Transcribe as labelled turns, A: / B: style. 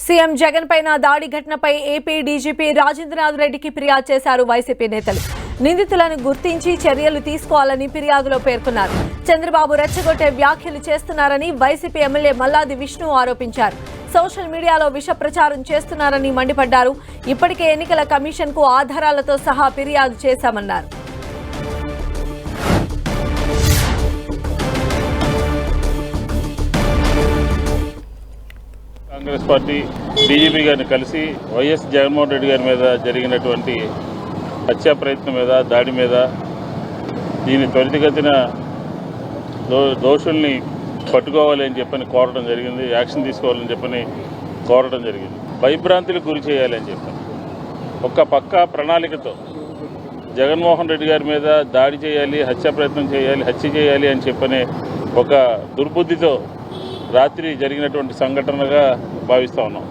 A: CM Jagan పైన దాడి ఘటనపై ఏపీ డీజీపీ రాజేంద్రనాథ్ రెడ్డికి ఫిర్యాదు చేశారు వైసీపీ నేతలు. నిందితులను గుర్తించి చర్యలు తీసుకోవాలని ఫిర్యాదులో పేర్కొన్నారు. చంద్రబాబు రెచ్చగొట్టే వ్యాఖ్యలు చేస్తున్నారని వైసీపీ ఎమ్మెల్యే మల్లాది విష్ణు ఆరోపించారు. సోషల్ మీడియాలో విష ప్రచారం చేస్తున్నారని మండిపడ్డారు. ఇప్పటికే ఎన్నికల కమిషన్కు ఆధారాలతో సహా ఫిర్యాదు చేశామన్నారు.
B: కాంగ్రెస్ పార్టీ డీజీపీ గారిని కలిసి వైఎస్ జగన్మోహన్ రెడ్డి గారి మీద జరిగినటువంటి హత్యా ప్రయత్నం మీద దాడి మీద దీన్ని త్వరితగతిన దోషుల్ని పట్టుకోవాలి అని చెప్పని కోరడం జరిగింది. యాక్షన్ తీసుకోవాలని చెప్పని కోరడం జరిగింది. భయభ్రాంతులకు గురి చేయాలి అని చెప్పని ఒక పక్క ప్రణాళికతో జగన్మోహన్ రెడ్డి గారి మీద దాడి చేయాలి, హత్యా ప్రయత్నం చేయాలి, హత్య చేయాలి అని చెప్పని ఒక దుర్బుద్ధితో రాత్రి జరిగినటువంటి సంఘటనగా భావిస్తూ ఉన్నాం.